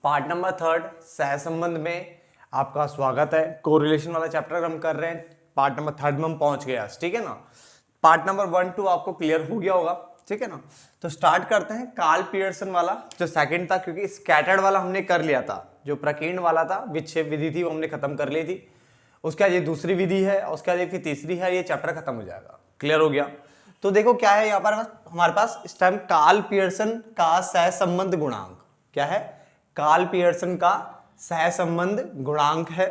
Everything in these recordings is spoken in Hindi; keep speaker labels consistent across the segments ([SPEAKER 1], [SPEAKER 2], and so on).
[SPEAKER 1] पार्ट नंबर 3 सहसंबंध में आपका स्वागत है। कोरिलेशन वाला चैप्टर हम कर रहे हैं। पार्ट नंबर 3 में हम पहुंच गए आज, ठीक है ना। पार्ट नंबर 1 2 आपको क्लियर हो गया होगा, ठीक है ना। तो स्टार्ट करते हैं कार्ल पियर्सन वाला जो सेकंड था, क्योंकि स्कैटर्ड वाला हमने कर लिया था। जो प्रकीर्ण वाला था, विक्षेप विधि थी, वो हमने खत्म कर ली थी। उसके बाद ये दूसरी विधि है, उसके बाद फिर तीसरी है। ये चैप्टर खत्म हो जाएगा, क्लियर हो गया। तो देखो क्या है यहाँ पर हमारे पास इस टाइम कार्ल पियर्सन का सहसंबंध गुणांक क्या है। कार्ल पियर्सन का सहसंबंध गुणांक है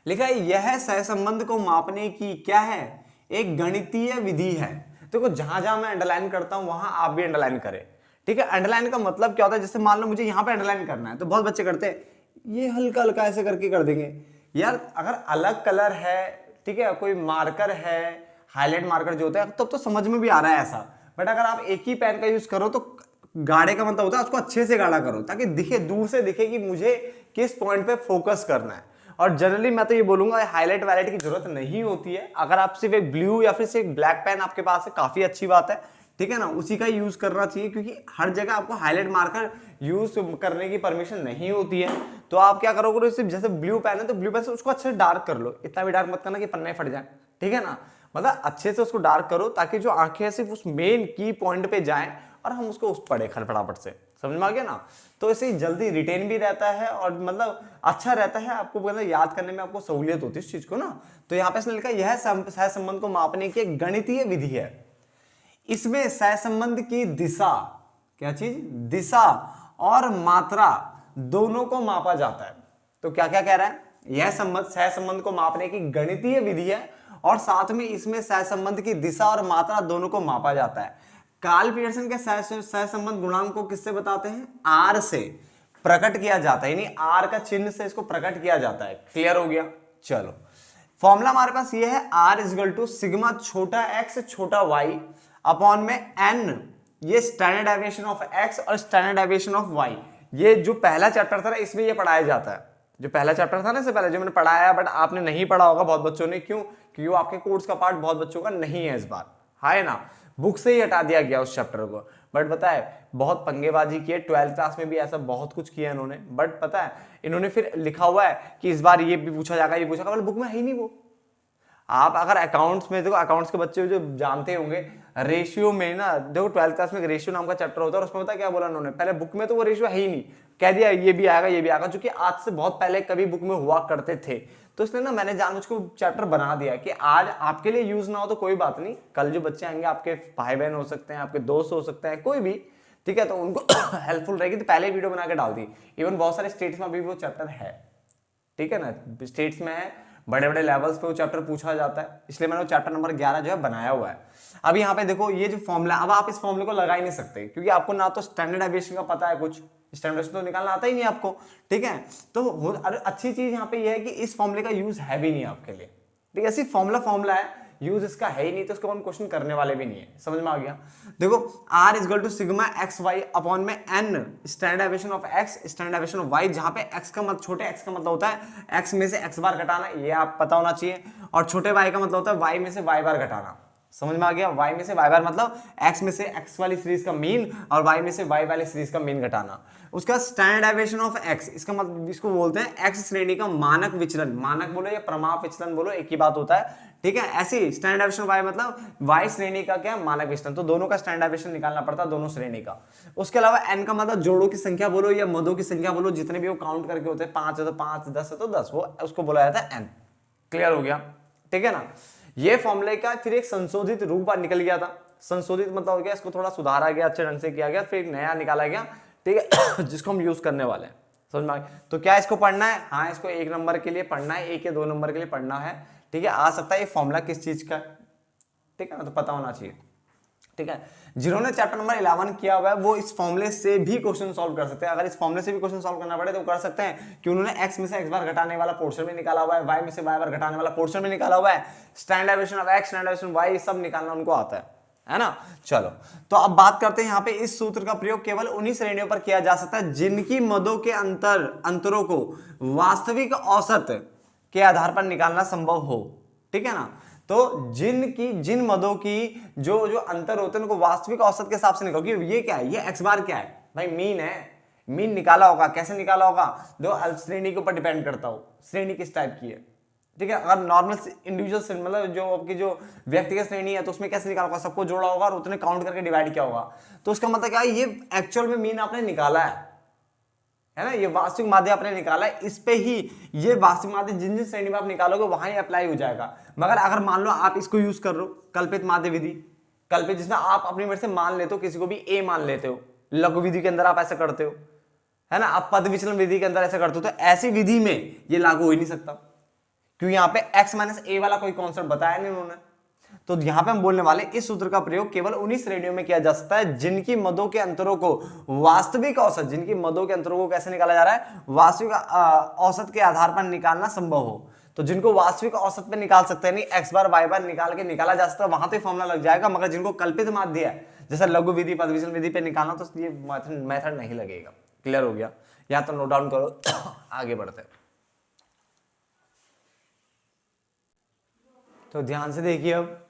[SPEAKER 1] लिखा है यह सहसंबंध को मापने की क्या है, एक गणितीय विधि है। देखो जहां जहां मैं अंडरलाइन करता हूं वहां आप भी अंडरलाइन करें, ठीक है। अंडरलाइन का मतलब क्या होता है, जैसे मान लो मुझे यहां पे अंडरलाइन करना है तो बहुत बच्चे करते हैं ये हल्का हल्का ऐसे करके कर देंगे। यार अगर अलग कलर है, ठीक है, कोई मार्कर है, हाईलाइट मार्कर जो होता है, तब तो समझ में भी आ रहा है ऐसा। बट अगर आप एक ही पेन का यूज करो तो गाढ़े का मतलब होता है उसको अच्छे से गाढ़ा करो ताकि दिखे, दूर से दिखे कि मुझे किस पॉइंट पे फोकस करना है। और जनरली मैं तो ये बोलूंगा हाईलाइट वाइलाइट की जरूरत नहीं होती है। अगर आप सिर्फ एक ब्लू या फिर सिर्फ एक ब्लैक पेन आपके पास है, काफी अच्छी बात है, ठीक है ना, उसी का यूज करना चाहिए। क्योंकि हर जगह आपको हाईलाइट मार्कर यूज करने की परमिशन नहीं होती है। तो आप क्या करोगे, सिर्फ जैसे ब्लू पेन है तो ब्लू पेन से उसको अच्छे से डार्क कर लो। इतना भी डार्क मत करना कि पन्ने फट जाए, ठीक है ना। मतलब अच्छे से उसको डार्क करो ताकि जो आंखें है सिर्फ उस मेन की पॉइंट पे जाएं और हम उसको उस पढ़े फटाफट से, समझ में आ गया ना। तो इससे जल्दी रिटेन भी रहता है और मतलब अच्छा रहता है, आपको मतलब याद करने में आपको सहूलियत होती है इस चीज को ना। तो यहाँ पे इसने लिखा यह सहसंबंध को मापने की एक गणितीय विधि है। इसमें सहसंबंध की दिशा, क्या चीज, दिशा और मात्रा दोनों को मापा जाता है। तो क्या क्या कह रहा है, यह सहसंबंध को मापने की गणितीय विधि है और साथ में इसमें सहसंबंध की दिशा और मात्रा दोनों को मापा जाता है। कार्ल पियर्सन के सहसंबंध गुणांक को किससे बताते हैं, आर से प्रकट किया जाता है, यानी आर का चिन्ह से इसको प्रकट किया जाता है। क्लियर हो गया। चलो फॉर्मूला हमारे पास ये है, r is equal to sigma छोटा एक्स छोटा वाई अपॉन में एन, ये स्टैंडर्ड डेविएशन ऑफ एक्स और स्टैंडर्ड डेविएशन ऑफ वाई। ये जो पहला चैप्टर था ना इसमें ये पढ़ाया जाता है। जो पहला चैप्टर था ना इससे पहले जो मैंने पढ़ाया, बट आपने नहीं पढ़ा होगा बहुत बच्चों ने। क्यों? क्योंकि वो आपके कोर्स का पार्ट बहुत बच्चों का नहीं है इस बार, है ना। बुक से ही हटा दिया गया उस चैप्टर को। बट पता है बहुत पंगेबाजी की है, 12th क्लास में भी ऐसा बहुत कुछ किया इन्होंने। बट पता है इन्होंने फिर लिखा हुआ है कि इस बार ये भी पूछा जाएगा, ये पूछा जाएगा, बुक में है ही नहीं वो। आप अगर अकाउंट्स में देखो, अकाउंट्स के बच्चे जो जानते होंगे रेशियो में ना, देखो 12th क्लास में रेशियो नाम का चैप्टर होता है और उसमें पता क्या बोला उन्होंने, पहले बुक में तो वो रेशियो है ही नहीं, कह दिया ये भी आएगा ये भी आएगा, जो कि आज से बहुत पहले कभी बुक में हुआ करते थे। तो इसलिए ना मैंने जानबूझ को चैप्टर बना दिया कि आज आपके लिए यूज ना हो तो कोई बात नहीं, कल जो बच्चे आएंगे आपके भाई बहन हो सकते हैं, आपके दोस्त हो सकते हैं, कोई भी, ठीक है, तो उनको हेल्पफुल रहेगी। तो पहले वीडियो बना के डाल दी। इवन बहुत सारे स्टेट्स में अभी वो चैप्टर है, ठीक है ना, स्टेट्स में है, बड़े बड़े लेवल्स पे वो चैप्टर पूछा जाता है, इसलिए मैंने वो चैप्टर नंबर 11 जो है बनाया हुआ है। अब यहाँ पे देखो ये जो फॉर्मूला, अब आप इस फॉर्मूले को लगा ही नहीं सकते क्योंकि आपको ना तो स्टैंडर्ड डेविएशन का पता है, कुछ स्टैंडर्ड तो निकालना आता ही नहीं आपको, ठीक है। तो अच्छी चीज यहाँ पे ये है कि इस फॉर्मूले का यूज है भी नहीं आपके लिए, ठीक है। सिर्फ फॉर्मूला है, यूज इसका है ही नहीं, तो इसको हम क्वेश्चन करने वाले भी नहीं है। समझ में आ गया। देखो r is equal to sigma x y upon में n standard deviation of x standard deviation of y, जहां पे x का मतलब, छोटे x का मतलब होता है x में से x बार घटाना, ये आप पता होना चाहिए, और छोटे y का मतलब होता है y में से y बार घटाना। समझ में आ गया। y में से y बार मतलब x में से x वाली सीरीज का मीन और y में से y वाली सीरीज का मीन घटाना। उसका स्टैंडर्ड डेविएशन ऑफ x, इसका मतलब इसको बोलते हैं x श्रेणी का मानक विचलन, मानक बोलो या प्रमाप विचलन बोलो, एक ही बात होता है, ठीक है। ऐसी स्टैंडर्ड डेविएशन y मतलब y श्रेणी का क्या मानक विचलन, तो दोनों का स्टैंडर्ड डेविएशन निकालना पड़ता है, दोनों श्रेणी का। उसके अलावा n का मतलब जोड़ों की संख्या बोलो या मदों की संख्या बोलो, जितने भी वो काउंट करके होते हैं, 5 है तो 5, 10 है तो 10, वो उसको बोला जाता है n। क्लियर हो गया, ठीक है ना। ये फॉर्मूले का फिर एक संशोधित रूप निकल गया था। संशोधित मतलब हो गया इसको थोड़ा सुधारा गया, अच्छे ढंग से किया गया, फिर एक नया निकाला गया, ठीक है, जिसको हम यूज करने वाले हैं। समझ में आ गया। तो क्या इसको पढ़ना है, हाँ इसको 1 नंबर के लिए पढ़ना है, 1 या 2 नंबर के लिए पढ़ना है, ठीक है। आ सकता है ये फॉर्मूला किस चीज का है, ठीक है ना, तो पता होना चाहिए, ठीक है। जिन्होंने चैप्टर नंबर 11 किया हुआ है वो इस फॉर्मूले से भी क्वेश्चन सॉल्व कर सकते हैं। अगर इस फॉर्मूले से भी क्वेश्चन सॉल्व करना पड़े तो कर सकते हैं कि उन्होंने x में से x बार घटाने वाला पोर्शन में निकाला हुआ है, y में से y बार घटाने वाला पोर्शन में निकाला हुआ है, standard deviation of x standard deviation of y सब निकालना उनको आता है ना। चलो तो अब बात करते हैं यहाँ पे, इस सूत्र का प्रयोग केवल उन्हीं श्रेणियों पर किया जा सकता है जिनकी मदों के अंतरों को वास्तविक औसत के आधार पर निकालना संभव हो, ठीक है ना। तो जिन मदों की जो अंतर होते हैं उनको वास्तविक औसत के हिसाब से निकालो कि ये क्या है, ये x बार क्या है भाई, मीन है, मीन निकाला होगा, कैसे निकाला होगा, जो श्रेणी के ऊपर डिपेंड करता हो, श्रेणी किस टाइप की है, ठीक है। अगर नॉर्मल इंडिविजुअल मतलब जो आपकी जो व्यक्तिगत श्रेणी है तो उसमें कैसे निकाला होगा, सबको जोड़ा होगा और उतने काउंट करके डिवाइड किया होगा। तो उसका मतलब क्या है, ये एक्चुअल में मीन आपने निकाला है ना, ये वास्तविक माध्य आपने निकाला है, इस पे ही ये वास्तविक माध्य जिन जिन श्रेणी में आप निकालोगे वहां ही अप्लाई हो जाएगा। मगर अगर मान लो आप इसको यूज कर रहे हो कल्पित माध्य विधि, कल्पित जिसमें आप अपनी मर्जी से मान लेते हो, किसी को भी ए मान लेते हो, लघु विधि के अंदर आप ऐसा करते हो, है ना, आप पद विचलन विधि के अंदर ऐसा करते हो, तो ऐसी विधि में ये लागू हो ही नहीं सकता, क्योंकि यहाँ पे x माइनस ए वाला कोई कॉन्सेप्ट बताया नहीं उन्होंने। तो यहाँ पे हम बोलने वाले इस सूत्र का प्रयोग केवल उन्हीं श्रेणियों में किया जा सकता है जिनकी मदों के अंतरों को वास्तविक औसत, जिनकी मदों के अंतरों को कैसे निकाला जा रहा है, वास्तविक औसत के आधार पर निकालना संभव हो। तो जिनको वास्तविक औसत पे निकाल सकते हैं, नहीं एक्स बार वाई बार निकाल के निकाला जा सकता है, वहां तो फॉर्मूला लग जाएगा। मगर जिनको कल्पित माध्य है जैसे लघु विधि, पद विचलन विधि पे निकालना, तो ये मेथड नहीं लगेगा। क्लियर हो गया, या तो नोट डाउन करो आगे बढ़ते हैं। तो ध्यान से देखिए, अब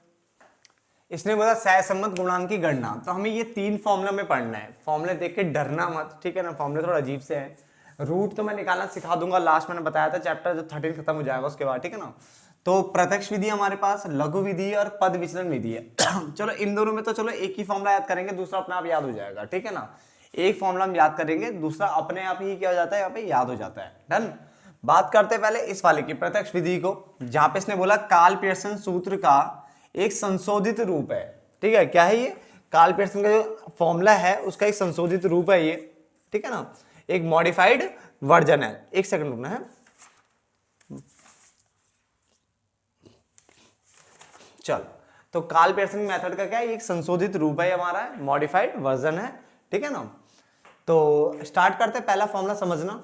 [SPEAKER 1] इसने बोला सहसंबंध गुणांक की गणना, तो हमें ये 3 फॉर्मूला में पढ़ना है। फॉर्मूले देख के डरना मत, ठीक है ना, फॉर्मूले थोड़ा अजीब से हैं, रूट तो मैं निकालना सिखा दूंगा, लास्ट मैंने बताया था चैप्टर जो 13 खत्म हो जाएगा उसके बाद, ठीक है ना। तो प्रत्यक्ष विधि हमारे पास, लघु विधि और पद विचलन विधि है। चलो इन दोनों में तो चलो एक ही फॉर्मूला याद करेंगे, दूसरा अपने आप याद हो जाएगा, ठीक है ना। एक फॉर्मूला हम याद करेंगे, दूसरा अपने आप ही क्या हो जाता है, यहाँ पे याद हो जाता है। डन। बात करते हैं पहले इस वाले की, प्रत्यक्ष विधि को, जहां पे इसने बोला कार्ल पियर्सन सूत्र का एक संशोधित रूप है, ठीक है। क्या है ये, कार्ल पियर्सन का जो फॉर्मूला है उसका एक संशोधित रूप है ये, ठीक है ना, एक मॉडिफाइड वर्जन है। एक सेकंड रुकना है, चल। तो कार्ल पियर्सन मेथड का क्या है, एक संशोधित रूप है हमारा, मॉडिफाइड वर्जन है, ठीक है ना। तो स्टार्ट करते हैं, पहला फॉर्मूला समझना।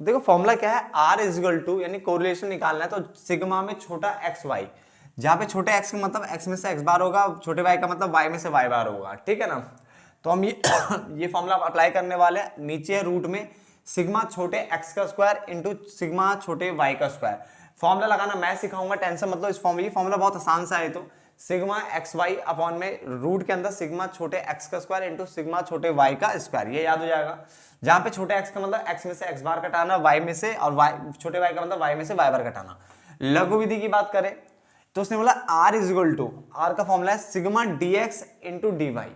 [SPEAKER 1] देखो फॉर्मूला क्या है, R इजिकल टू, यानी कोरिलेशन निकालना है, तो सिग्मा में छोटा एक्स वाई, जहां पे छोटे x का मतलब x में से x बार होगा, छोटे y का मतलब y में से y बार होगा, ठीक है ना। तो हम ये फॉर्मूला अप्लाई करने वाले हैं। नीचे है रूट में सिग्मा छोटे x का स्क्वायर इंटू सिग्मा छोटे y का स्क्वायर। फॉर्मूला लगाना मैं सिखाऊंगा, टेंशन मतलब इस फॉर्मूला बहुत आसान सा है। तो सिग्मा एक्स वाई अपॉन में रूट के अंदर सिग्मा छोटे x का स्क्वायर इंटू सिग्मा छोटे y का स्क्वायर, ये याद हो जाएगा। जहां पे छोटे x का मतलब x में से x बार घटाना, y में से, और छोटे y का मतलब y में से y बार घटाना। लघु विधि की बात करें तो उसने बोला R इजिकल टू, R का फॉर्मूला है sigma dx into D Y,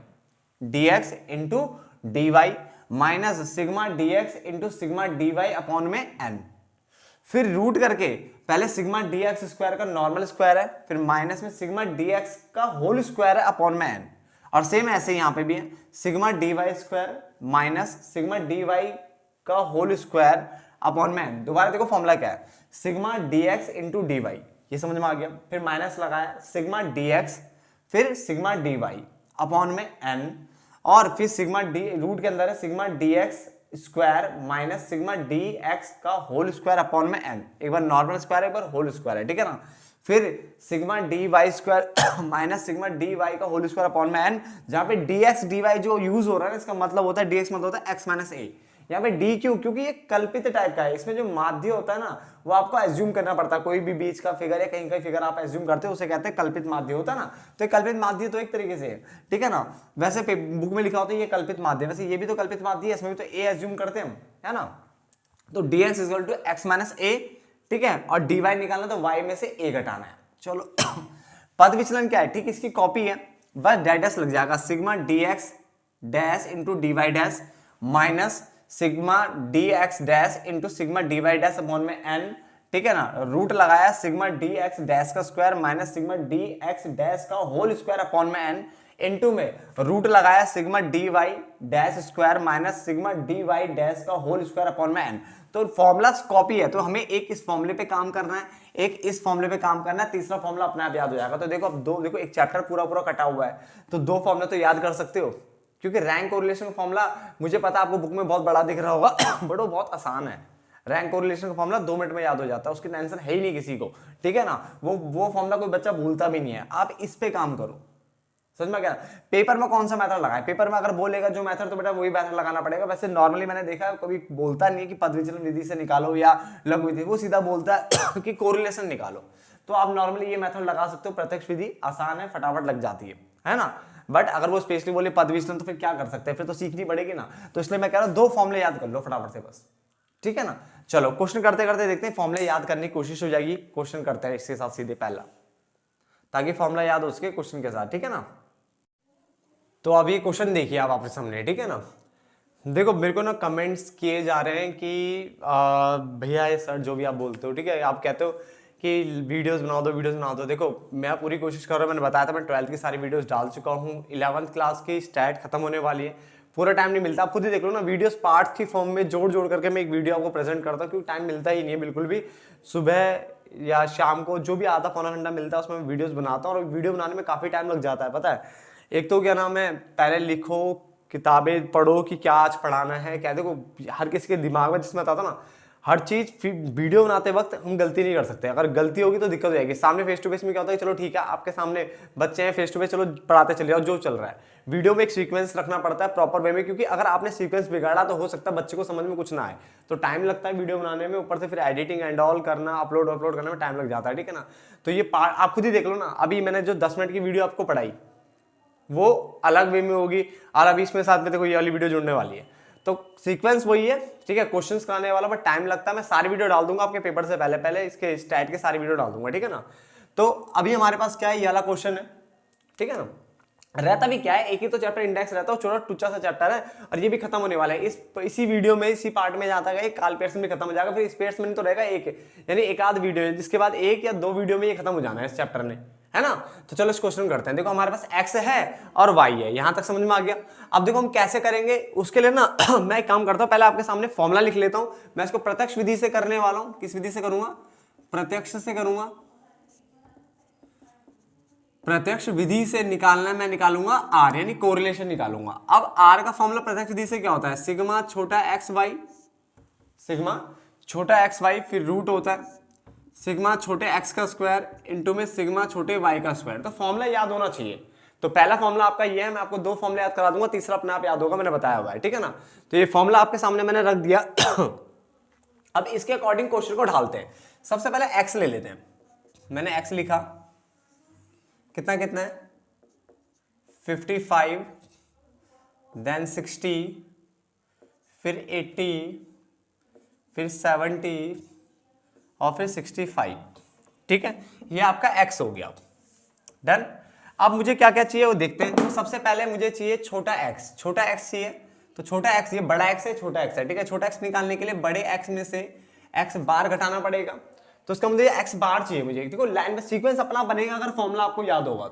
[SPEAKER 1] dx into D Y minus sigma dx into sigma D Y upon में n। फिर रूट करके पहले सिग्मा dx स्क्वायर का नॉर्मल स्क्वायर है, फिर माइनस में सिग्मा dx का होल स्क्वायर है अपॉन में n। और सेम ऐसे यहां पे भी है, sigma dy square minus sigma dy का होल स्क्वायर अपॉन में n। दोबारा देखो फॉर्मूला क्या है, sigma dx into D Y, ये समझ में आ गया। फिर माइनस लगाया सिग्मा dx, फिर सिग्मा dy अपॉन में n, और फिर सिग्मा डी रूट के अंदर है sigma dx square minus sigma dx का होल स्क्वायर अपॉन में n। एक बार नॉर्मल स्क्वायर है, एक बार होल स्क्वायर है, ठीक है ना। फिर sigma dy square minus sigma dy का होल स्क्वायर अपॉन में n, जहां पे dx dy जो यूज हो रहा है इसका मतलब होता है dx मतलब होता है x माइनस a। यहाँ पे d क्यों, क्योंकि ये कल्पित टाइप का है, इसमें जो माध्य होता है ना वो आपको एज्यूम करना पड़ता है। कोई भी बीच का फिगर या कहीं का फिगर आप एज्यूम करते हो उसे कहते हैं कल्पित माध्य होता है ना। तो कल्पित माध्य तो एक तरीके से है, ठीक है ना। वैसे बुक में लिखा होता है ये कल्पित माध्य, वैसे ये भी तो कल्पित माध्य है, इसमें भी तो a एज्यूम करते हैं हम, है ना। तो dx equal to x minus a, ठीक है, और dy निकालना तो y में से a घटाना है। चलो पद विचलन क्या है, ठीक इसकी कॉपी है, बस डैश लग जाएगा, sigma dx dash into dy dash minus sigma dx dash into sigma dy dash upon में n, ठीक है ना। रूट लगाया सिग्मा dx डैश का square minus sigma dx dash का होल स्क्वायर अपॉन में n, इनटू में रूट लगाया sigma dy dash square minus sigma dy dash का होल स्क्वायर अपॉन में n। तो फॉर्मूला कॉपी है, तो हमें एक इस फॉर्मूले पे काम करना है, एक इस फॉर्मूले पे काम करना है, तीसरा फॉर्मूला अपने आप याद हो जाएगा। तो देखो अब देखो एक चैप्टर पूरा पूरा कटा हुआ है, तो 2 फॉर्मूले तो याद कर सकते हो, क्योंकि रैंक कोरिलेशन का फॉर्मूला मुझे पता आपको बुक में बहुत बड़ा दिख रहा होगा बट वो बहुत आसान है। रैंक कोरिलेशन का फॉर्मूला 2 मिनट में याद हो जाता है, उसकी टेंशन है ही नहीं किसी को, ठीक है ना। वो फॉर्मूला कोई बच्चा भूलता भी नहीं है, आप इस पे काम करो, समझ में क्या। पेपर में कौन सा मेथड लगाए, पेपर में अगर बोलेगा जो मेथड तो बेटा वही मेथड लगाना पड़ेगा। वैसे नॉर्मली मैंने देखा है कभी बोलता नहीं है कि पद विचलन विधि से निकालो या लघु विधि, वो सीधा बोलता है कि कोरिलेशन निकालो। तो आप नॉर्मली ये मेथड लगा सकते हो, प्रत्यक्ष विधि आसान है, फटाफट लग जाती है ना। बट अगर वो स्पेशली बोले पद विचलन तो फिर क्या कर सकते हैं, फिर तो सीखनी पड़ेगी ना। तो इसलिए मैं कह रहा हूं 2 फॉर्मूले याद कर लो फटाफट से बस, ठीक है ना। चलो क्वेश्चन करते करते देखते हैं, फॉर्मूले याद करने की कोशिश हो जाएगी। क्वेश्चन करते हैं इसके साथ सीधे पहला, ताकि फॉर्मूला याद हो सके क्वेश्चन के साथ, ठीक है ना। तो अब ये क्वेश्चन देखिए आप आपके सामने, ठीक है ना। देखो मेरे को ना कमेंट्स किए जा रहे हैं कि भैया ये सर जो भी आप बोलते हो, ठीक है, आप कहते हो कि वीडियोस बना दो, वीडियोस बना दो। देखो मैं पूरी कोशिश कर रहा हूँ, मैंने बताया था मैं 12th की सारी वीडियोस डाल चुका हूँ। 11th क्लास की स्टैट खत्म होने वाली है, पूरा टाइम नहीं मिलता। आप खुद ही देख लो ना, वीडियोस पार्ट्स की फॉर्म में जोड़ जोड़ करके मैं एक वीडियो आपको प्रेजेंट करता हूँ, क्योंकि टाइम मिलता ही नहीं है बिल्कुल भी। सुबह या शाम को जो भी आधा पौना घंटा मिलता है उसमें मैं वीडियोस बनाता हूँ, और वीडियो बनाने में काफ़ी टाइम लग जाता है, पता है। एक तो क्या नाम है, पहले लिखो, किताबें पढ़ो कि क्या आज पढ़ाना है क्या। देखो हर किसी के दिमाग में, जिसमें बताता ना, हर चीज वीडियो बनाते वक्त हम गलती नहीं कर सकते। अगर गलती होगी तो दिक्कत हो जाएगी। सामने फेस टू फेस में क्या होता है, चलो ठीक है आपके सामने बच्चे हैं, फेस टू फेस चलो पढ़ाते चले जाओ जो चल रहा है। वीडियो में एक सीक्वेंस रखना पड़ता है प्रॉपर वे में, क्योंकि अगर आपने सीक्वेंस बिगाड़ा तो हो सकता है बच्चे को समझ में कुछ ना आए। तो टाइम लगता है वीडियो बनाने में, ऊपर से फिर एडिटिंग एंड ऑल करना, अपलोड करने में टाइम लग जाता है, ठीक है ना। तो ये पार्ट आप खुद ही देख लो ना, अभी मैंने जो 10 मिनट की वीडियो आपको पढ़ाई वो अलग वे में होगी, और अभी इसमें साथ में देखो ये वाली वीडियो जुड़ने वाली है। तो सीक्वेंस वही है, ठीक है। क्वेश्चंस कराने वाला बट टाइम लगता है। मैं सारी वीडियो डाल दूंगा आपके पेपर से पहले पहले, इसके स्टैट के सारी वीडियो डाल दूंगा, ठीक है ना। तो अभी हमारे पास क्या है, ये वाला क्वेश्चन है, ठीक है ना। रहता भी क्या है, एक ही तो चैप्टर इंडेक्स रहता है, छोटा टुच्चा सा चैप्टर है, और ये भी खत्म होने वाला है। इसी वीडियो में, इसी पार्ट में जाता है, काल पेयर्सन भी खत्म हो जाएगा, फिर इस पेयर्सन तो रहेगा एक, यानी एक आध वीडियो है, जिसके बाद 1 या 2 वीडियो में ये खत्म हो जाना है इस चैप्टर ने, है ना। तो चलो इस क्वेश्चन करते हैं। देखो हमारे पास x है और y है, यहां तक समझ में आ गया। अब देखो हम कैसे करेंगे उसके लिए ना मैं एक काम करता हूं, पहले आपके सामने फॉर्मूला लिख लेता हूं। मैं इसको प्रत्यक्ष विधि से करने वाला हूं। किस विधि से करूंगा, प्रत्यक्ष से करूंगा। प्रत्यक्ष विधि से निकालना, मैं निकालूंगा r, यानी कोरिलेशन निकालूंगा। अब r का फॉर्मूला प्रत्यक्ष विधि से क्या होता है, सिग्मा छोटा एक्स वाई, सिग्मा छोटा एक्स वाई, फिर रूट होता है सिग्मा छोटे x का स्क्वायर इंटू में सिग्मा छोटे y का स्क्वायर। तो फॉर्मूला याद होना चाहिए। तो पहला फॉर्मूला आपका ये है, मैं आपको 2 फॉर्मूला याद करा दूंगा, तीसरा अपने आप याद होगा, मैंने बताया हुआ है, ठीक है ना। तो ये फॉर्मूला आपके सामने मैंने रख दिया। अब इसके अकॉर्डिंग क्वेश्चन को ढालते हैं। सबसे पहले x ले लेते हैं। मैंने x लिखा, कितना कितना है 55, देन 60, फिर 80, फिर 70 और फिर 65, ठीक है। ये आपका x हो गया, डन। अब मुझे क्या क्या चाहिए वो देखते हैं। तो सबसे पहले मुझे चाहिए छोटा x, छोटा x चाहिए। तो छोटा x, ये बड़ा x है, छोटा x है, ठीक है। छोटा x निकालने के लिए बड़े x में से x बार घटाना पड़ेगा, तो उसका मुझे x बार चाहिए मुझे। देखो लाइन में सीक्वेंस अपना बनेगा अगर फॉर्मूला आपको याद होगा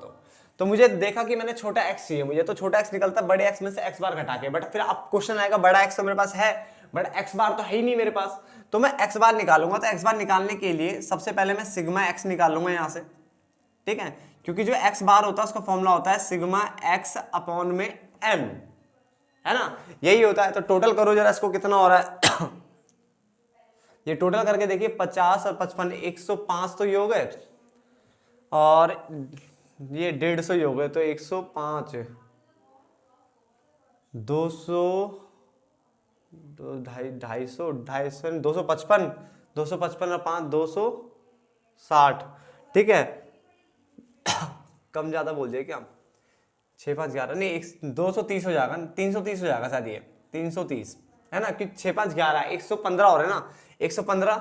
[SPEAKER 1] तो मुझे देखा कि मैंने छोटा x चाहिए मुझे, तो छोटा x निकलता बड़े x में से x बार घटा के। बट फिर अब क्वेश्चन आएगा बड़ा x तो मेरे पास है, बट x बार तो है ही नहीं मेरे पास, तो मैं x बार निकालूंगा। तो x बार निकालने के लिए सबसे पहले मैं सिग्मा x निकालूंगा यहां से, ठीक है, क्योंकि जो x बार होता है उसका फॉर्मूला होता है सिग्मा x अपॉन में n, है ना, यही होता है। तो टोटल करो जरा इसको, कितना हो रहा है। ये टोटल करके देखिए 50 और 55, 105 तो ये हो गए, और ये 150 ही हो गए, तो 105, 200, 250, 255, 255 और 5, 260, ठीक है। कम ज्यादा बोल दिए क्या, 6 5 11 नहीं, 230 हो जाएगा, 330 हो जाएगा शायद, ये 330 है ना, कि 6 5 11 115 हो रहे ना। 115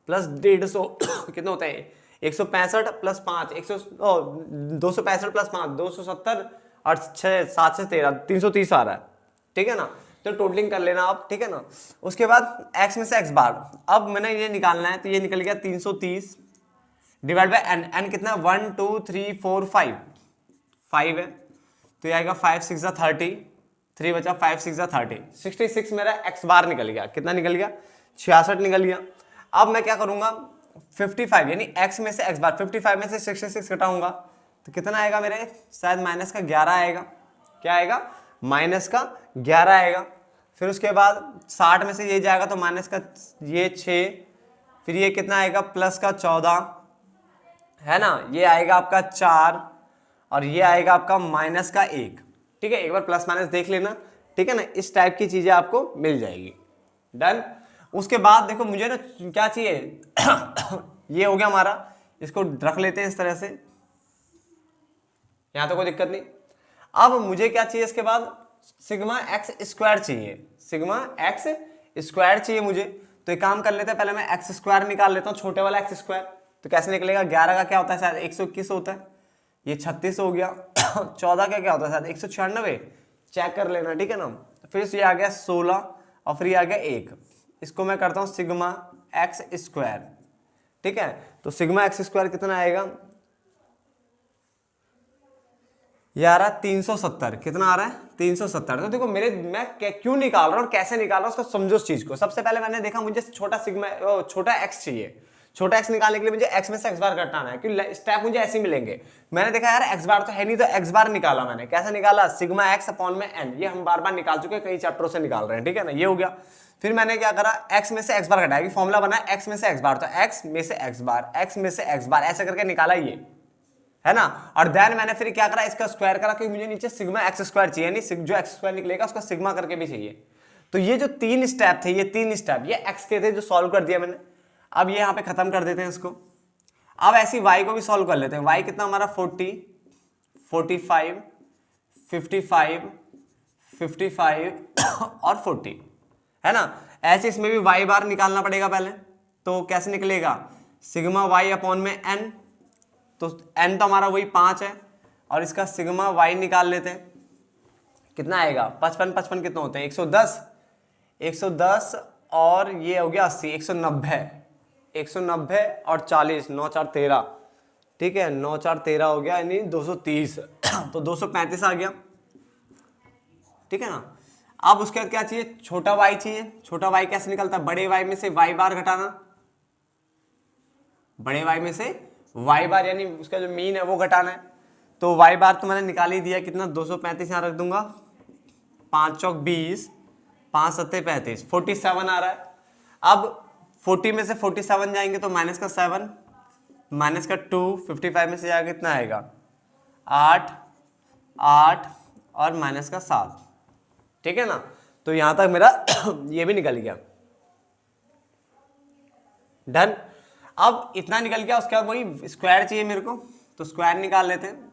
[SPEAKER 1] प्लस 150 कितना होता है, 165 प्लस 5 265 प्लस 5 270 और 6 7 से 13 330 आ रहा है, ठीक है ना। तो टोटलिंग कर लेना आप, ठीक है ना। उसके बाद x में से x बार, अब मैंने ये निकालना है, तो ये निकल गया 330 डिवाइड बाय n। n कितना 1 2 3 4 5 5 है, तो ये आएगा 5 6 30, 3 बचा 5 6 30, 66 मेरा x बार निकल गया। कितना निकल गया, 66 निकल गया। अब मैं क्या करूंगा, 55 यानी x में से x बार, 55 में से 66 घटाऊंगा तो कितना आएगा मेरे, शायद माइनस का 11 आएगा। क्या आएगा, माइनस का 11 आएगा। फिर उसके बाद 60 में से ये जाएगा तो माइनस का ये 6, फिर ये कितना आएगा प्लस का 14, है ना, ये आएगा आपका 4 और ये आएगा आपका माइनस का 1, ठीक है। एक बार प्लस माइनस देख लेना, ठीक है ना, इस टाइप की चीजें आपको मिल जाएगी, डन। उसके बाद देखो मुझे ना क्या चाहिए, ये हो गया हमारा, इसको रख लेते हैं इस तरह से, यहां तो कोई दिक्कत नहीं। अब मुझे क्या चाहिए इसके बाद, सिग्मा एक्स स्क्वायर चाहिए, सिग्मा एक्स स्क्वायर चाहिए मुझे। तो एक काम कर लेते हैं, पहले मैं एक्स स्क्वायर निकाल लेता हूँ, छोटे वाला एक्स स्क्वायर। तो कैसे निकलेगा, 11 का क्या होता है शायद 121 होता है, ये 36 हो गया 14 का क्या होता है शायद 196, चेक कर लेना, ठीक है ना। फिर ये आ गया 16 और फिर ये आ गया 1, इसको मैं करता हूँ सिग्मा एक्स स्क्वायर, ठीक है। तो सिग्मा एक्स स्क्वायर कितना आएगा, ये आ रहा है 370, कितना आ रहा है 370। तो देखो मैं क्यों निकाल रहा हूँ, कैसे निकाल रहा हूँ, उसको समझो उस चीज को। सबसे पहले मैंने देखा मुझे छोटा एक्स चाहिए, छोटा एक्स निकालने के लिए मुझे एक्स में से एक्स बार घटाना है, क्योंकि स्टेप मुझे ऐसे ही मिलेंगे। मैंने देखा यार एक्स बार तो है नहीं, तो एक्स बार निकाला मैंने, कैसे निकाला, सिग्मा एक्स अपॉन में एन, ये हम बार बार निकाल चुके हैं, कई चैप्टरों से निकाल रहे हैं, ठीक है ना, ये हो गया। फिर मैंने क्या करा, एक्स में से एक्स बार घटाया, फॉर्मुला बना एक्स में से एक्स बार, तो एक्स में से एक्स बार, एक्स में से एक्स बार, ऐसे करके निकाला ये, है ना। और देन मैंने फिर क्या करा, इसका स्क्वायर करा, क्योंकि मुझे नीचे सिग्मा एक्स स्क्वायर चाहिए, नहीं जो एक्स स्क्वायर निकलेगा उसका सिग्मा करके भी चाहिए। तो ये जो 3 स्टेप थे, ये 3 स्टेप ये एक्स के थे जो सॉल्व कर दिया मैंने। अब ये यहाँ पे खत्म कर देते हैं इसको। अब ऐसी वाई को भी सॉल्व कर लेते हैं। वाई कितना हमारा 40, 45, 55, 55 और 40, है ना। ऐसे इसमें भी वाई बार निकालना पड़ेगा पहले। तो कैसे निकलेगा, सिग्मा वाई अपॉन में एन, तो एन तो हमारा वही 5 है, और इसका सिग्मा वाई निकाल लेते हैं, कितना आएगा 55, 55 कितना होते हैं 110, 110 और ये हो गया 80, 190, 190 और 40, 9 4 13, ठीक है, 9 4 13 हो गया, यानी 230 तो 235 आ गया, ठीक है ना। अब उसके बाद क्या चाहिए, छोटा वाई चाहिए। छोटा वाई कैसे निकलता है, बड़े वाई में से वाई बार घटाना, बड़े वाई में से वाई बार यानी उसका जो मीन है वो घटाना है। तो वाई बार तो मैंने निकाल ही दिया, कितना 235 यहाँ रख दूंगा, 5 चौक 20, 5 सत्ते 35, 47 आ रहा है। अब 40 में से 47 जाएंगे तो माइनस का 7, माइनस का 2, 55 में से जाएगा कितना आएगा 8, 8 और माइनस का 7, ठीक है ना। तो यहां तक मेरा ये भी निकल गया, डन। अब इतना निकल गया, उसके बाद वही स्क्वायर चाहिए मेरे को, तो स्क्वायर निकाल लेते हैं।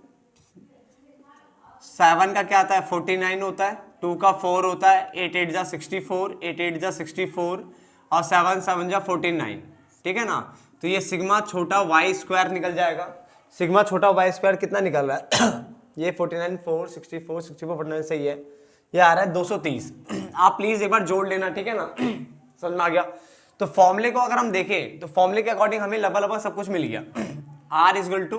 [SPEAKER 1] 7 का क्या आता है 49 होता है, 2 का 4 होता है, 8 8 जा 64, 8 8 जा 64 और 7 7 जा 49, ठीक है ना। तो ये सिग्मा छोटा वाई स्क्वायर निकल जाएगा। सिग्मा छोटा वाई स्क्वायर कितना निकल रहा है ये 49, 4, 64, 64, 49 सही है, ये आ रहा है 230। आप प्लीज एक बार जोड़ लेना, ठीक है ना समझ में आ गया। तो फॉर्मूले को अगर हम देखें तो फॉर्मूले के अकॉर्डिंग हमें लगभग सब कुछ मिल गया। आर इज इक्वल टू,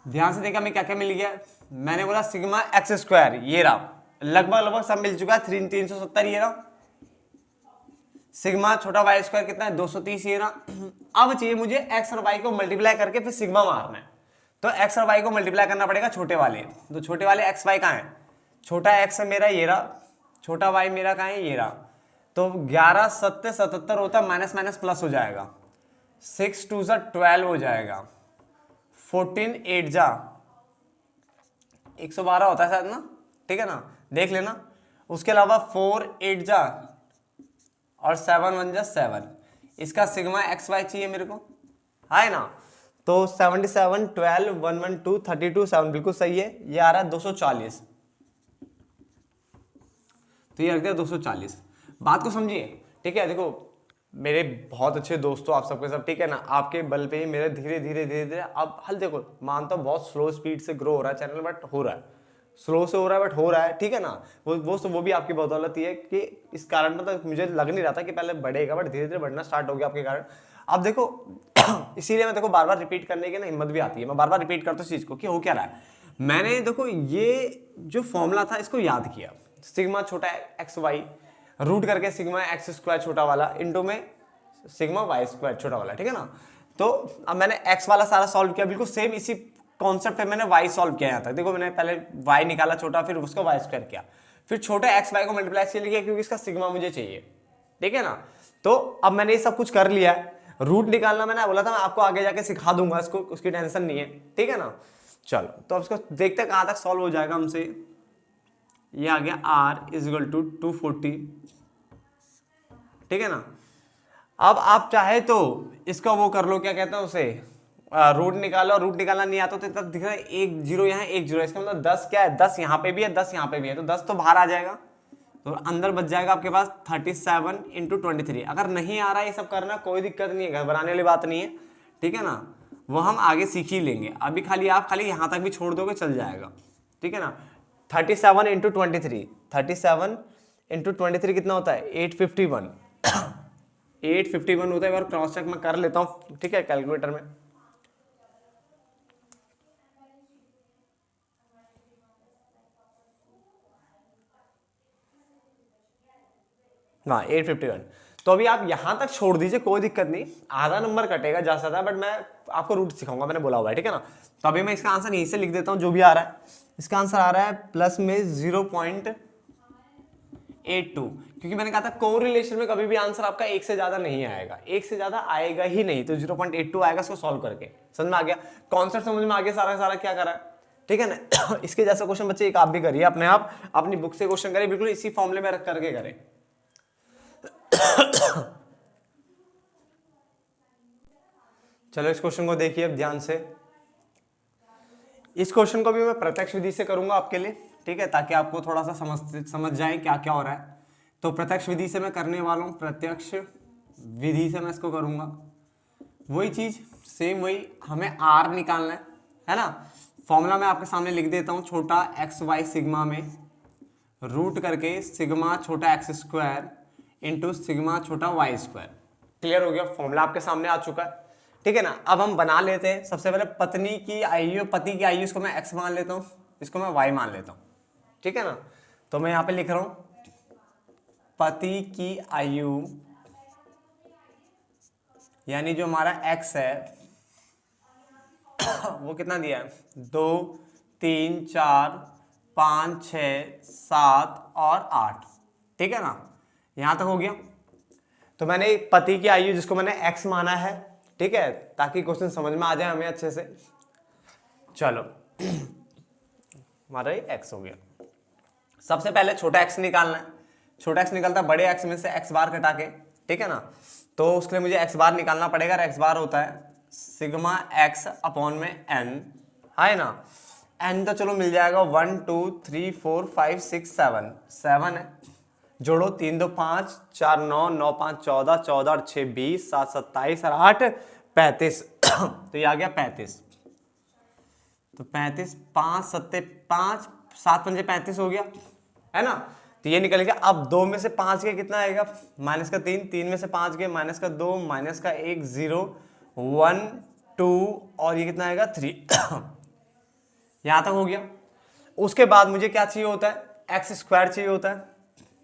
[SPEAKER 1] ध्यान से देखा हमें क्या क्या मिल गया, मैंने बोला सिग्मा एक्स स्क्वायर, ये रहा, लगभग सब मिल चुका है, 370 ये रहा। सिग्मा छोटा वाई स्क्वायर कितना है 230 ये रहा। अब चाहिए मुझे एक्स और वाई को मल्टीप्लाई करके फिर सिग्मा मारना है। तो एक्स और वाई को मल्टीप्लाई करना पड़ेगा छोटे वाले, तो छोटे वाले एक्स वाई कहाँ है, छोटा एक्स मेरा ये रहा, छोटा वाई मेरा कहाँ है ये रहा। तो 11 7 77 होता है, माइनस माइनस प्लस हो जाएगा, 6 2 जा 12 हो जाएगा, 14 8 जा 112 होता है शायद ना, ठीक है ना, देख लेना। उसके अलावा 4 8 जा और 7 1 जा 7, इसका सिग्मा एक्स वाई चाहिए मेरे को, है ना। तो 77 12 112 32 7 बिल्कुल सही है, ये आ रहा है 240, तो ये रख दिया 240। बात को समझिए, ठीक है। देखो मेरे बहुत अच्छे दोस्तों आप सबके सब, ठीक है ना, आपके बल पे ही मेरे धीरे धीरे धीरे धीरे अब हल, देखो मानता हूँ बहुत स्लो स्पीड से ग्रो हो रहा है चैनल, बट हो रहा है, स्लो से हो रहा है बट हो रहा है, ठीक है ना। वो भी आपकी बदौलत ही है कि इस कारण मतलब मुझे लग नहीं रहा था कि पहले बढ़ेगा, बट धीरे धीरे बढ़ना स्टार्ट हो गया आपके कारण। अब देखो इसीलिए मैं देखो बार बार रिपीट करने की ना हिम्मत भी आती है, मैं बार बार रिपीट करता हूँ इस चीज को कि हो क्या रहा है। मैंने देखो ये जो फॉर्मूला था इसको याद किया, सिग्मा छोटा एक्स वाई रूट करके सिग्मा एक्स स्क्वायर छोटा वाला इंटू में सिग्मा वाई स्क्वायर छोटा वाला, ठीक है ना। तो अब मैंने एक्स वाला सारा सॉल्व किया, बिल्कुल सेम इसी कॉन्सेप्ट पे मैंने वाई सॉल्व किया यहाँ तक। देखो मैंने पहले वाई निकाला छोटा, फिर उसको वाई स्क्वायर किया, फिर छोटे एक्स वाई को मल्टीप्लाई इसलिए किया क्योंकि इसका सिग्मा मुझे चाहिए, ठीक है ना। तो अब मैंने ये सब कुछ कर लिया है, रूट निकालना मैंने बोला था मैं आपको आगे जाके सिखा दूंगा इसको, उसकी टेंशन नहीं है, ठीक है ना। चलो तो अब इसको देखते हैं कहाँ तक सॉल्व हो जाएगा हमसे। ये आ गया r इज इक्वल टू 240, ठीक है ना। अब आप चाहे तो इसका वो कर लो, क्या कहते हैं उसे, रूट निकालो, रूट निकालना नहीं आता तो इतना दिख रहा है 1 0 यहाँ 1 0, इसका मतलब 10 क्या है, 10 यहाँ पे भी है 10 यहाँ पे भी है, तो 10 तो बाहर आ जाएगा, तो अंदर बच जाएगा आपके पास 37 × 23। अगर नहीं आ रहा है ये सब करना कोई दिक्कत नहीं है, घबराने वाली बात नहीं है, ठीक है ना, वो हम आगे सीख ही लेंगे। अभी खाली आप खाली यहाँ तक भी छोड़ दोगे चल जाएगा, ठीक है ना। 37 × 23, 37 × 23 कितना होता है 851 851 होता है। एक बार क्रॉस चेक मैं कर लेता हूँ, ठीक है, कैलकुलेटर में। हाँ 851। तो अभी आप यहां तक छोड़ दीजिए, कोई दिक्कत नहीं, आधा नंबर कटेगा जा सकता है, बट मैं आपको रूट सिखाऊंगा, मैंने बोला हुआ है, ठीक है ना। तो अभी मैं इसका आंसर यहीं से लिख देता हूं जो भी आ रहा है। इसका आंसर आ रहा है प्लस में 0.82, क्योंकि मैंने कहा था कोरिलेशन में कभी भी आंसर आपका एक से ज्यादा नहीं आएगा, एक से ज्यादा आएगा ही नहीं, तो 0.82 आएगा इसको सॉल्व करके। समझ में आ गया, कॉन्सेप्ट समझ में आ गया, सारा सारा क्या करा है, ठीक है ना। इसके जैसा क्वेश्चन बच्चे एक आप भी करिए, अपने आप अपनी बुक से क्वेश्चन करिए, बिल्कुल इसी फॉर्मूले में रख करके करें। चलो इस क्वेश्चन को देखिए अब ध्यान से। इस क्वेश्चन को भी मैं प्रत्यक्ष विधि से करूंगा आपके लिए, ठीक है, ताकि आपको थोड़ा सा समझ जाए क्या क्या हो रहा है। तो प्रत्यक्ष विधि से मैं करने वाला हूं, प्रत्यक्ष विधि से मैं इसको करूंगा। वही चीज सेम, वही हमें आर निकालना है ना। फॉर्मूला मैं आपके सामने लिख देता हूं, छोटा एक्स वाई सिग्मा में रूट करके सिग्मा छोटा एक्स स्क्वायर इंटू सिग्मा छोटा वाई स्क्वायर। क्लियर हो गया, फॉर्मूला आपके सामने आ चुका है, ठीक है ना। अब हम बना लेते हैं। सबसे पहले पत्नी की आयु, पति की आयु, इसको मैं एक्स मान लेता हूं, इसको मैं वाई मान लेता हूं, ठीक है ना। तो मैं यहां पे लिख रहा हूं पति की आयु यानी जो हमारा एक्स है वो कितना दिया है 2 3 4 5 6 7 और 8, ठीक है ना, यहां तक हो गया। तो मैंने पति की आयु जिसको मैंने एक्स माना है, ठीक है, ताकि क्वेश्चन समझ में आ जाए हमें अच्छे से। चलो हमारा ये एक्स हो गया। सबसे पहले छोटा एक्स निकालना है, छोटा एक्स निकलता है बड़े एक्स में से एक्स बार घटा के, ठीक है ना। तो उसके लिए मुझे एक्स बार निकालना पड़ेगा, एक्स बार होता है सिग्मा एक्स अपॉन में एन, है ना। एन तो चलो मिल जाएगा 1 2 3 4 5 6 7, 7 है, जोड़ो 3 2 5 4 9 9 5 14 14 और 6 20 7 27 और 8 35 तो ये आ गया 35। तो 35 5 7 5 7 पंजे 35 हो गया, है ना। तो ये निकल गया। अब 2 में से 5 के कितना आएगा, माइनस का 3, 3 में से 5 के माइनस का 2, माइनस का 1 0 1 2 और ये कितना आएगा 3 यहां तक हो गया। उसके बाद मुझे क्या चाहिए होता है, एक्स स्क्वायर चाहिए होता है,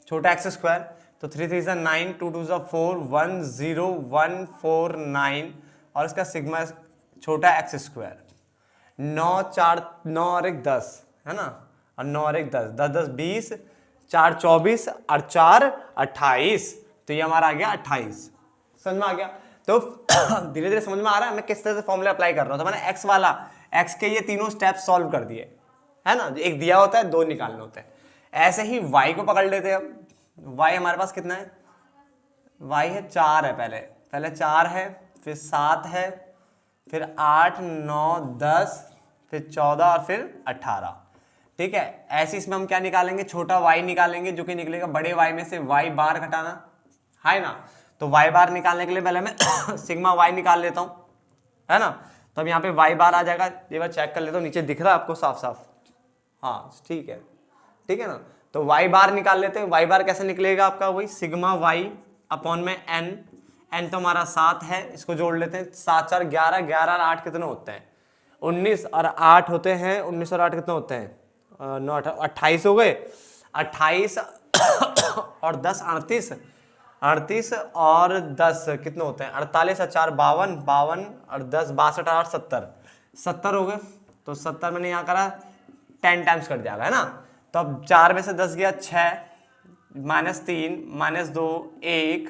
[SPEAKER 1] छोटा एक्स स्क्वायर। तो 3 3 सा 9 2 2 सा 4 1 0 1 4 9 और इसका सिग्मा छोटा एक्स स्क्वायर 9 4 9 और 1 10, है ना, और 9 और 1 10 10 10 20 4 24 और 4 28, तो ये हमारा आ गया 28। समझ में आ गया। तो धीरे धीरे समझ में आ रहा है मैं किस तरह से फॉर्मूला अप्लाई कर रहा हूं। तो मैंने एक्स वाला एक्स के ये तीनों स्टेप सॉल्व कर दिए, है ना, एक दिया होता है 2 निकालने होते हैं। ऐसे ही y को पकड़ लेते हैं। अब y हमारे पास कितना है, y है 4 है, पहले 4 है, फिर 7 है, फिर 8 9 10, फिर 14 और फिर 18, ठीक है। ऐसे इसमें हम क्या निकालेंगे, छोटा y निकालेंगे जो कि निकलेगा बड़े y में से y बार घटाना, है ना। तो y बार निकालने के लिए पहले मैं सिग्मा y निकाल लेता हूं, है ना। तो अब यहाँ पे y बार आ जाएगा, ये बार चेक कर लेता हूँ, नीचे दिख रहा है आपको साफ साफ, हाँ ठीक है, ठीक है ना। तो y बार निकाल लेते हैं। y बार कैसे निकलेगा आपका, वही सिग्मा y अपॉन में n, n तो हमारा 7 है, इसको जोड़ लेते हैं, 7 4 11, 11 और 8 कितने होते हैं 19 और 8 होते हैं, 19 और 8 कितने होते हैं 9 28 हो गए, 28 और 10 38, 38 और 10 कितने होते हैं 48 और 4 52, 52 और 10 62 और 70, 70 हो गए। तो 70 मैंने यहाँ करा 10 टाइम्स कट जाएगा, है ना। तो अब 4 में से 10 गया 6 माइनस 3 माइनस 2 1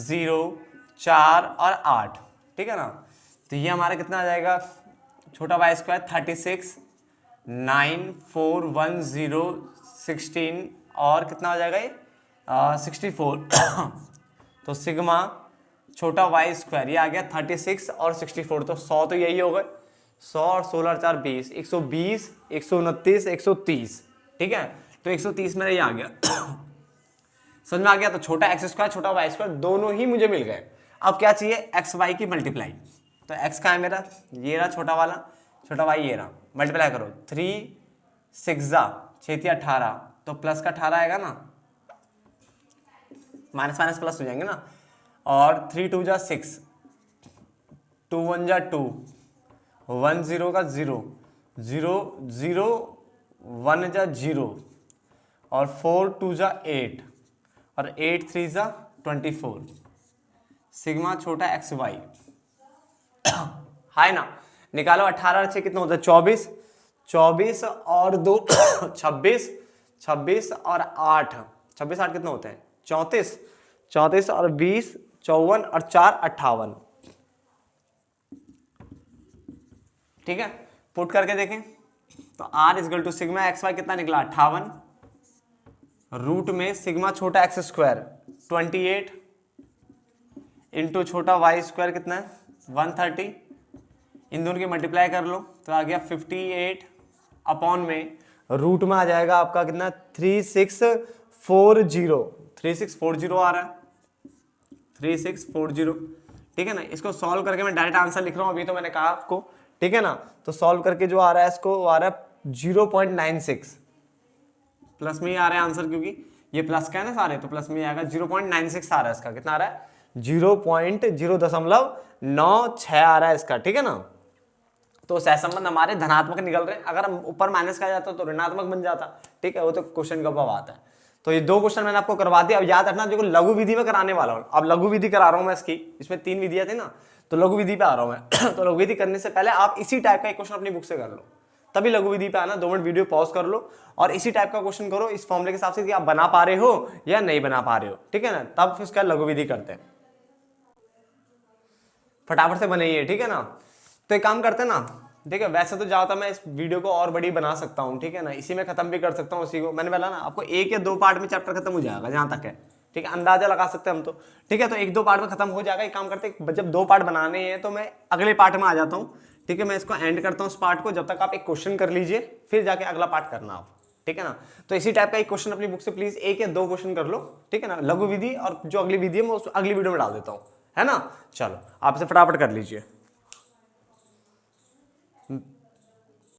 [SPEAKER 1] 0 4 और 8, ठीक है ना। तो ये हमारा कितना आ जाएगा, छोटा वाई स्क्वायर 36 9 4 1 0 16 और कितना हो जाएगा ये 64 तो सिग्मा छोटा वाई स्क्वायर, ये आ गया 36 और 64, तो 100 तो यही हो गए, 100 और 16 और 4 20, 120, 129, 130, ठीक है। तो 130 मेरा ये आ गया समझ में आ गया। तो छोटा एक्स स्क्वायर छोटा वाई स्क्वायर दोनों ही मुझे मिल गए। अब क्या चाहिए, एक्स वाई की मल्टीप्लाई। तो एक्स का है मेरा, ये रहा छोटा वाला, छोटा वाई ये रहा, मल्टीप्लाई करो, 3 6 6 18, तो प्लस का 18 आएगा ना, माइनस माइनस प्लस हो जाएंगे ना, और 3 2 6, 2 1 2, 1 0 का 0 0 0, 1 0, और 4 2 8, और 8 3 24, सिग्मा छोटा एक्स वाई है ना। निकालो 18 और 6 कितना होता है, 24, 24 और 2 26, 26 और 8, 26 8 कितना होता है, 34, 34 और 20 54 और 4 58, ठीक है। पुट करके देखें तो r is equal to sigma x Y कितना निकला, 58, रूट में सिग्मा छोटा एक्स स्क्वायर 28 इंटू छोटा वाई स्क्वायर कितना है 130, इन दोनों की मल्टीप्लाई कर लो तो आ गया 58 अपॉन में रूट में आ जाएगा आपका कितना 3640, 3640 आ रहा है, 3640, ठीक है ना। इसको सॉल्व करके मैं डायरेक्ट आंसर लिख रहा हूँ, अभी तो मैंने कहा आपको, ठीक है ना। तो सॉल्व करके जो आ रहा है इसको आ रहा है 0.96, प्लस में ही आ रहा है आंसर, क्योंकि ये प्लस का है ना सारे, तो प्लस में आएगा 0.96 आ रहा है इसका, कितना आ रहा है 0.096 आ रहा है इसका, ठीक है ना। तो सहसंबंध हमारे धनात्मक निकल रहे हैं, अगर हम ऊपर माइनस का जाता तो ऋणात्मक बन जाता, ठीक है, वो तो क्वेश्चन का बात है। तो ये 2 क्वेश्चन मैंने आपको करवा दिया। अब याद रखना जो लघु विधि में कराने वाला हूँ, अब लघु विधि करा रहा हूँ मैं इसकी, इसमें 3 विधियां थी ना, तो लघु विधि पे आ रहा हूँ मैं तो लघु विधि करने से पहले आप इसी टाइप का एक क्वेश्चन अपनी बुक से कर लो, तभी लघु विधि पे आना। 2 मिनट वीडियो पॉज कर लो और इसी टाइप का क्वेश्चन करो, इस फॉर्मूले के हिसाब से कि आप बना पा रहे हो या नहीं बना पा रहे हो, ठीक है ना, तब फिर उसका लघु विधि करते हैं। फटाफट से बनाइए, ठीक है ना। तो एक काम करते हैं ना, ठीक है, वैसे तो ज्यादा मैं इस वीडियो को और बड़ी बना सकता हूँ, ठीक है ना, इसी में खत्म भी कर सकता हूँ। इसी को मैंने बोला ना आपको 1 या 2 पार्ट में चैप्टर खत्म हो जाएगा जहां तक है, ठीक है, अंदाजा लगा सकते हैं हम तो, ठीक है। तो 1-2 पार्ट में खत्म हो जाएगा। एक काम करते हैं, जब 2 पार्ट बनाने हैं तो मैं अगले पार्ट में आ जाता हूँ, ठीक है। मैं इसको एंड करता हूँ इस पार्ट को, जब तक आप एक क्वेश्चन कर लीजिए, फिर जाके अगला पार्ट करना आप, ठीक है ना। तो इसी टाइप का एक क्वेश्चन अपनी बुक से प्लीज 1 या 2 क्वेश्चन कर लो, ठीक है ना, लघु विधि, और जो अगली विधि है मैं उसको अगली वीडियो में डाल देता हूँ, है ना। चलो आप इसे फटाफट कर लीजिए।